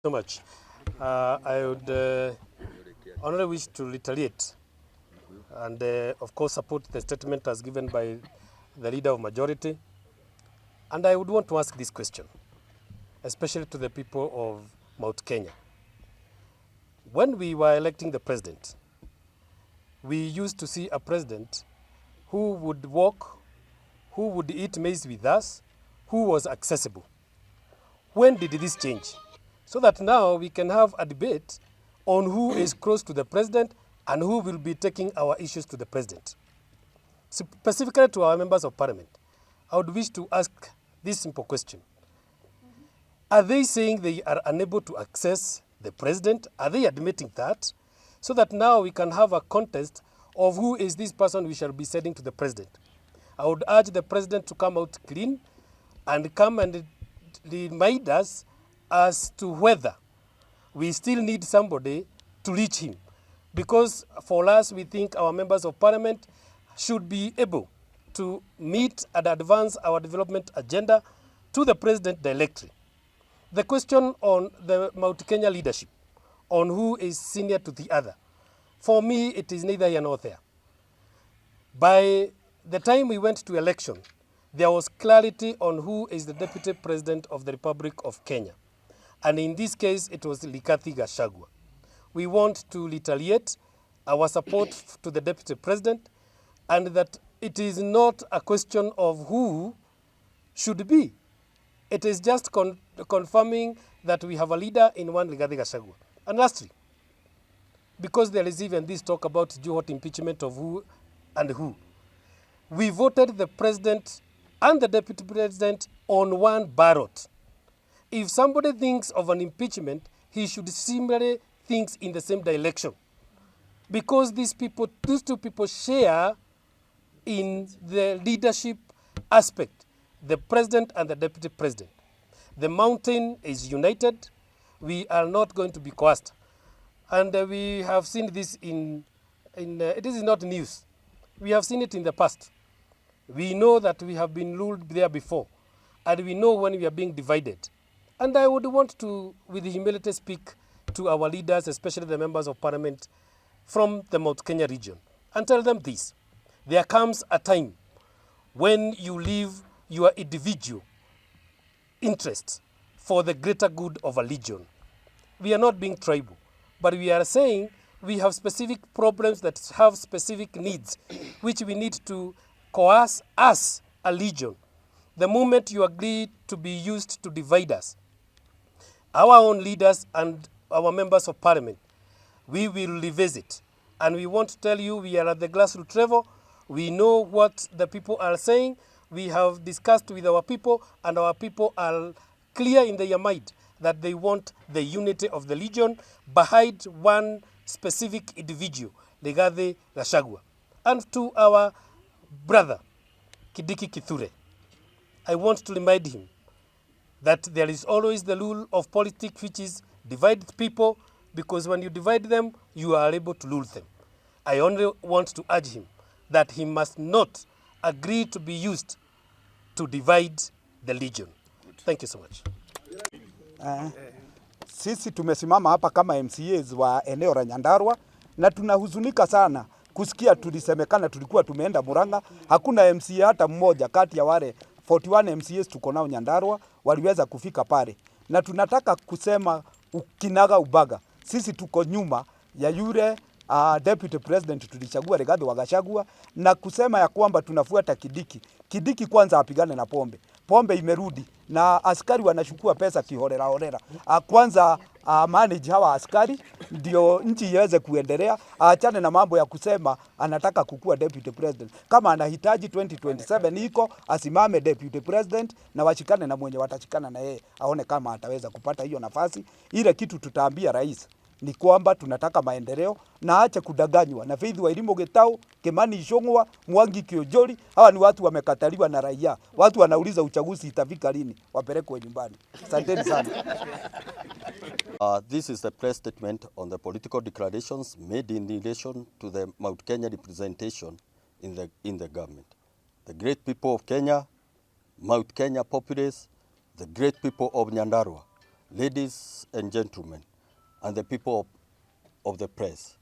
So much. I would only wish to retaliate and of course support the statement as given by the leader of majority. And I would want to ask this question, especially to the people of Mount Kenya. When we were electing the president, we used to see a president who would walk, who would eat maize with us, who was accessible. When did this change? So that now we can have a debate on who is close to the president and who will be taking our issues to the president. Specifically to our members of parliament, I would wish to ask this simple question. Are they saying they are unable to access the president? Are they admitting that? So that now we can have a contest of who is this person we shall be sending to the president. I would urge the president to come out clean and come and remind us as to whether we still need somebody to reach him. Because for us, we think our members of parliament should be able to meet and advance our development agenda to the president directly. The question on the Mount Kenya leadership, on who is senior to the other, for me, it is neither here nor there. By the time we went to election, there was clarity on who is the Deputy President of the Republic of Kenya. And in this case, it was Gachagua. We want to retaliate our support to the Deputy President, and that it is not a question of who should be. It is just confirming that we have a leader in one, Gachagua. And lastly, because there is even this talk about Juhot impeachment of who and who, we voted the president and the deputy president on one ballot. If somebody thinks of an impeachment, he should similarly think in the same direction. Because these two people share in the leadership aspect, the president and the deputy president. The mountain is united. We are not going to be coerced. And we have seen this it is not news. We have seen it in the past. We know that we have been ruled there before, and we know when we are being divided. And I would want to, with humility, speak to our leaders, especially the members of parliament from the Mount Kenya region, and tell them this. There comes a time when you leave your individual interests for the greater good of a region. We are not being tribal, but we are saying we have specific problems that have specific needs, which we need to coerce as a legion. The moment you agree to be used to divide us, our own leaders and our members of parliament, we will revisit. And we want to tell you we are at the grassroots level. We know what the people are saying. We have discussed with our people, and our people are clear in their mind that they want the unity of the legion behind one specific individual, Rigathi Gachagua. And to our brother, Kindiki Kithure, I want to remind him that there is always the rule of politics, which is divide people, because when you divide them, you are able to rule them. I only want to urge him that he must not agree to be used to divide the legion. Thank you so much. Sisi tumesimama hapa kama MCAs wa eneo la Nyandarua na tunahuzunika sana kusikia tulisemekana tulikuwa tumeenda Murang'a. Hakuna MCA hata mmoja kati ya wale 41 MCAs tuko nao Nyandarua waliweza kufika pale. Na tunataka kusema ukinaga ubaga. Sisi tuko nyuma ya yule Deputy President tulichagua Rigathi wa Gachagua, na kusema ya kwamba tunafuata Kindiki. Kindiki kwanza apigane na pombe. Pombe imerudi na askari wanachukua pesa kiholela holela. Kwanza manage hawa askari ndio nchi iweze kuendelea. Achane na mambo ya kusema anataka kukua Deputy President. Kama anahitaji 2027 iko asimame Deputy President na washikane na mwenye watashikana na yeye, aone kama ataweza kupata hiyo nafasi. Ile kitu tutaambia rais ni kwamba tunataka maendeleo na acha kudanganywa na Faith Wairimu Getao, Kimani Ichung'wa, Mwangi Kionjori. Hawa ni watu wamekataliwa na raia. Watu wanauliza uchaguzi itafika lini, wapelekwe nyumbani. Asanteni sana. This is the press statement on the political declarations made in relation to the Mount Kenya representation in the government. The great people of Kenya, Mount Kenya populace, the great people of Nyandarua, ladies and gentlemen, and the people of the press,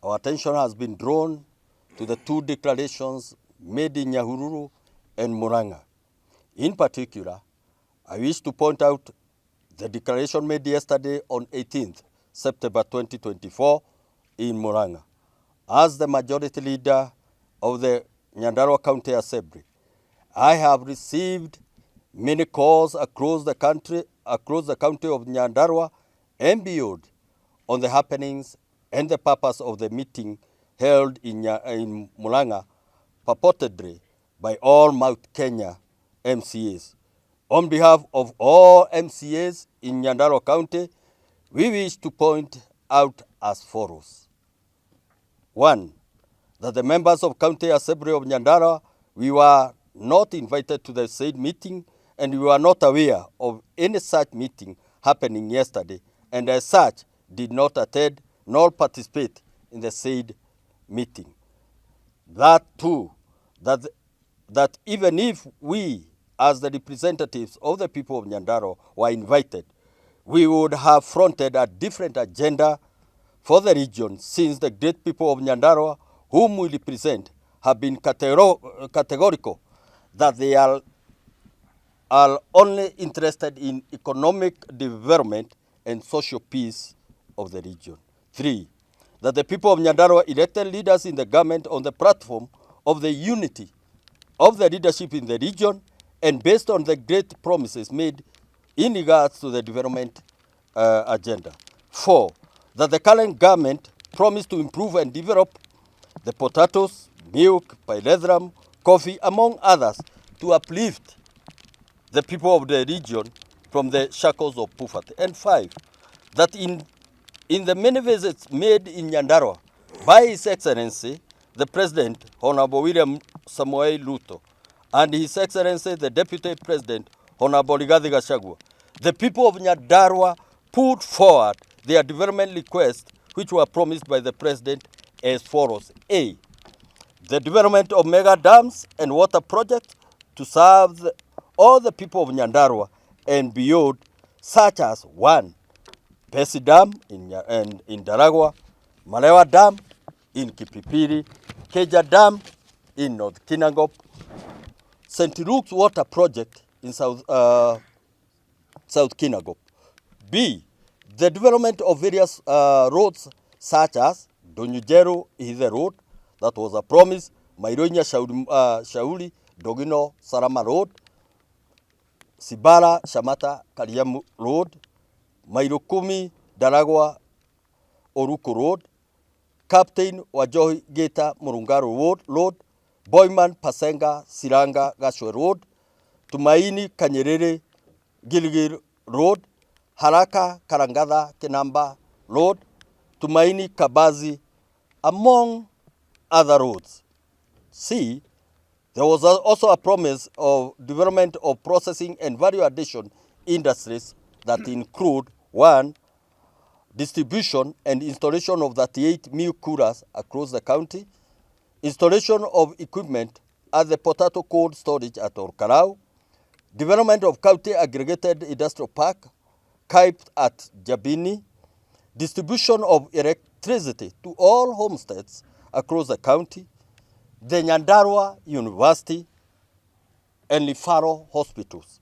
our attention has been drawn to the two declarations made in Nyahururu and Murang'a. In particular, I wish to point out the declaration made yesterday on 18th September 2024 in Murang'a. As the majority leader of the Nyandarua County Assembly, I have received many calls across the county of Nyandarua and beyond on the happenings and the purpose of the meeting held in Murang'a, purportedly by all Mount Kenya MCAs. On behalf of all MCAs in Nyandarua County, we wish to point out as follows. 1. That the members of County Assembly of Nyandarua, we were not invited to the said meeting, and we were not aware of any such meeting happening yesterday, and as such did not attend nor participate in the said meeting. That too, that even if we, as the representatives of the people of Nyandarua, were invited, we would have fronted a different agenda for the region, since the great people of Nyandarua, whom we represent, have been categorical that they are only interested in economic development and social peace of the region. 3. That the people of Nyandarua elected leaders in the government on the platform of the unity of the leadership in the region and based on the great promises made in regards to the development agenda. 4. That the current government promised to improve and develop the potatoes, milk, pyrethrum, coffee, among others, to uplift the people of the region from the shackles of poverty. And 5. That in the many visits made in Nyandarua by His Excellency, the President, Honorable William Samoei Ruto, and His Excellency, the Deputy President, Honorable Gachagua, the people of Nyandarua put forward their development requests, which were promised by the President as follows. A. The development of mega dams and water projects to serve all the people of Nyandarua and beyond, such as 1. Pesi Dam in Daragwa, Malewa Dam in Kipipiri, Keja Dam in North Kinangop, St. Luke's Water Project in South Kinangop. B. The development of various roads such as Donyujero Ihithe Road, that was a promise, Maironya Shauli, Dogino Sarama Road, Sibara Shamata Kariamu Road, Mairokumi Daragwa Oruko Road, Captain Wajohi Geta Murungaro Road, Boyman Pasenga Siranga Gashwe Road, Tumaini Kanyerere Gilgil Road, Haraka Karangadha Kenamba Road, Tumaini Kabazi, among other roads. C. There was also a promise of development of processing and value addition industries that include 1. Distribution and installation of 38 milk coolers across the county, installation of equipment at the potato cold storage at Orkarau, development of county aggregated industrial park, KISII at Jabini, distribution of electricity to all homesteads across the county, the Nyandarua University, and referral hospitals.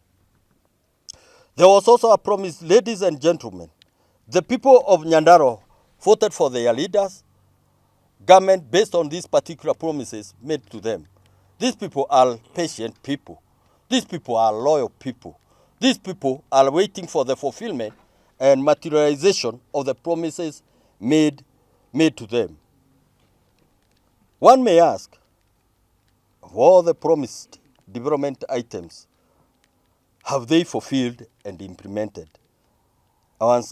There was also a promise, ladies and gentlemen, the people of Nyandarua voted for their leaders, government based on these particular promises made to them. These people are patient people. These people are loyal people. These people are waiting for the fulfillment and materialization of the promises made to them. One may ask, of all the promised development items, have they fulfilled and implemented? Our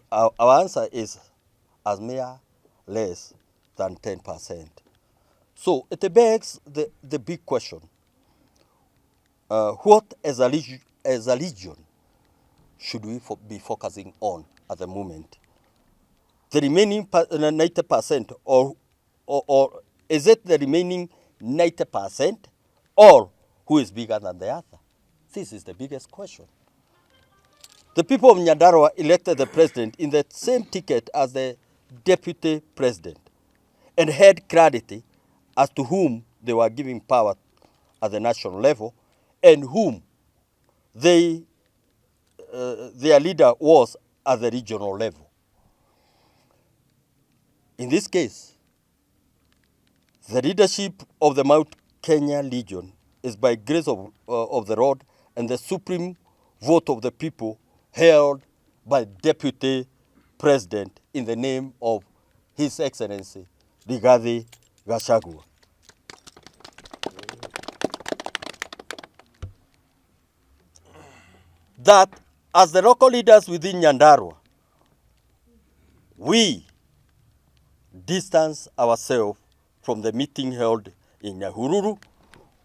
answer is as mere less than 10%. So it begs the big question, what as a region should we be focusing on at the moment? The remaining 90%, or is it the remaining 90%, or who is bigger than the other? This is the biggest question. The people of Nyandarua elected the president in the same ticket as the deputy president and had clarity as to whom they were giving power at the national level and whom their leader was at the regional level. In this case, the leadership of the Mount Kenya Legion is by grace of the Lord and the supreme vote of the people held by Deputy President in the name of His Excellency Rigathi Gachagua. That as the local leaders within Nyandarua, we distance ourselves from the meeting held in Nyahururu,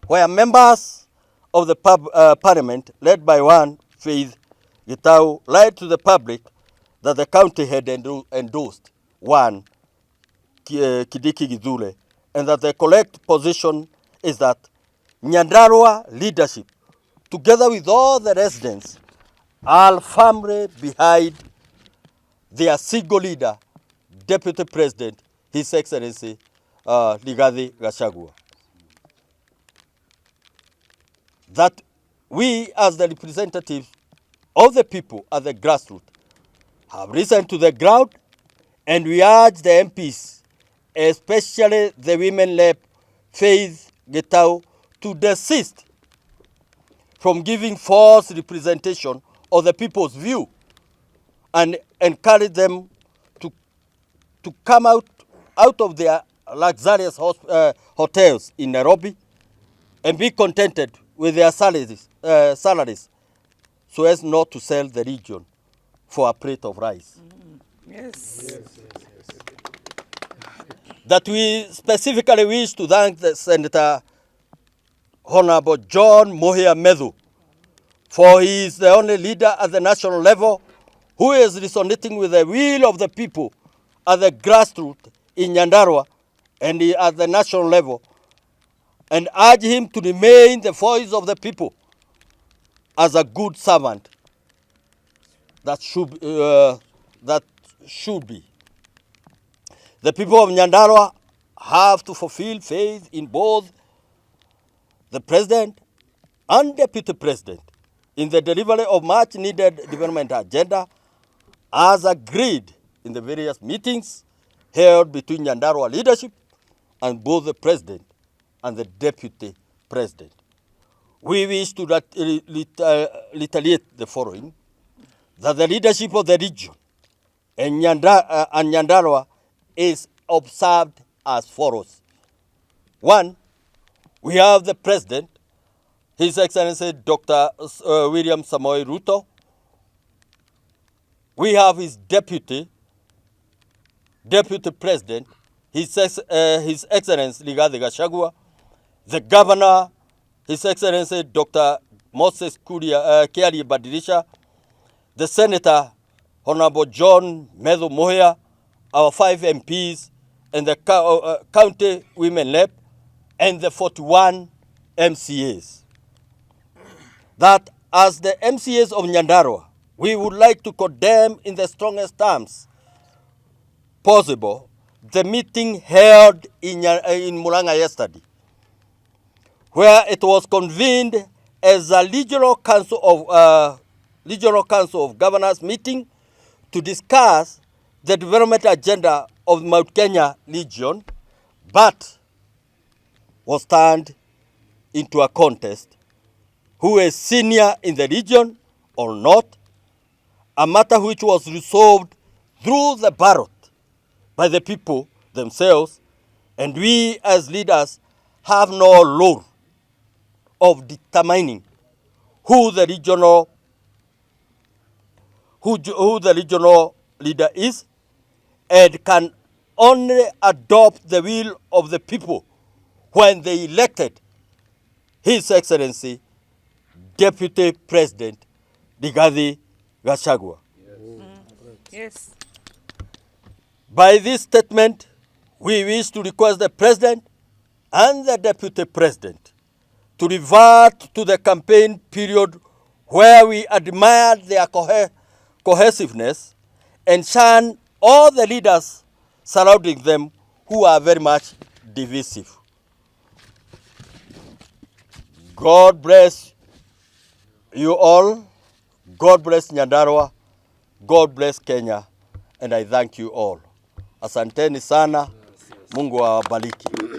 where members of the parliament, led by one Faith Gitau, lied to the public that the county had endorsed one Kidiki Githule, and that the correct position is that Nyandarua leadership, together with all the residents, are firmly behind their single leader, Deputy President, His Excellency Rigathi Gachagua. That we, as the representatives of the people at the grassroots, have risen to the ground, and we urge the MPs, especially the women-led Faith Gitau, to desist from giving false representation of the people's view and encourage them to come out of their luxurious hotels in Nairobi and be contented with their salaries so as not to sell the region for a plate of rice. Yes. That we specifically wish to thank the Senator Honorable John Mohia Medhu, for he is the only leader at the national level who is resonating with the will of the people at the grassroots in Nyandarua and at the national level, and urge him to remain the voice of the people as a good servant that should be. The people of Nyandarua have to fulfill faith in both the president and deputy president in the delivery of much needed development agenda as agreed in the various meetings held between Nyandarua leadership and both the president and the deputy president. We wish to retaliate the following: that the leadership of the region and Nyandarua is observed as follows. One, we have the president, His Excellency Dr. William Samoei Ruto. We have his deputy president, His Excellency Rigathi Gachagua. The governor, His Excellency Dr. Moses Kiari Badirisha. The senator, Honorable John Medhu Mohia, our 5 MPs, and the county women rep, and the 41 MCAs. That as the MCAs of Nyandarua, we would like to condemn in the strongest terms possible the meeting held in Murang'a yesterday, where it was convened as a regional council of governors meeting to discuss the development agenda of Mount Kenya region, but was turned into a contest who is senior in the region or not, a matter which was resolved through the ballot by the people themselves, and we as leaders have no role of determining who the regional leader is, and can only adopt the will of the people when they elected His Excellency Deputy President Rigathi Gachagua. Yes. By this statement, we wish to request the President and the Deputy President to revert to the campaign period where we admired their cohesiveness, and shun all the leaders surrounding them who are very much divisive. God bless you all. God bless Nyandarua. God bless Kenya. And I thank you all. Asanteni sana. Mungu awabariki.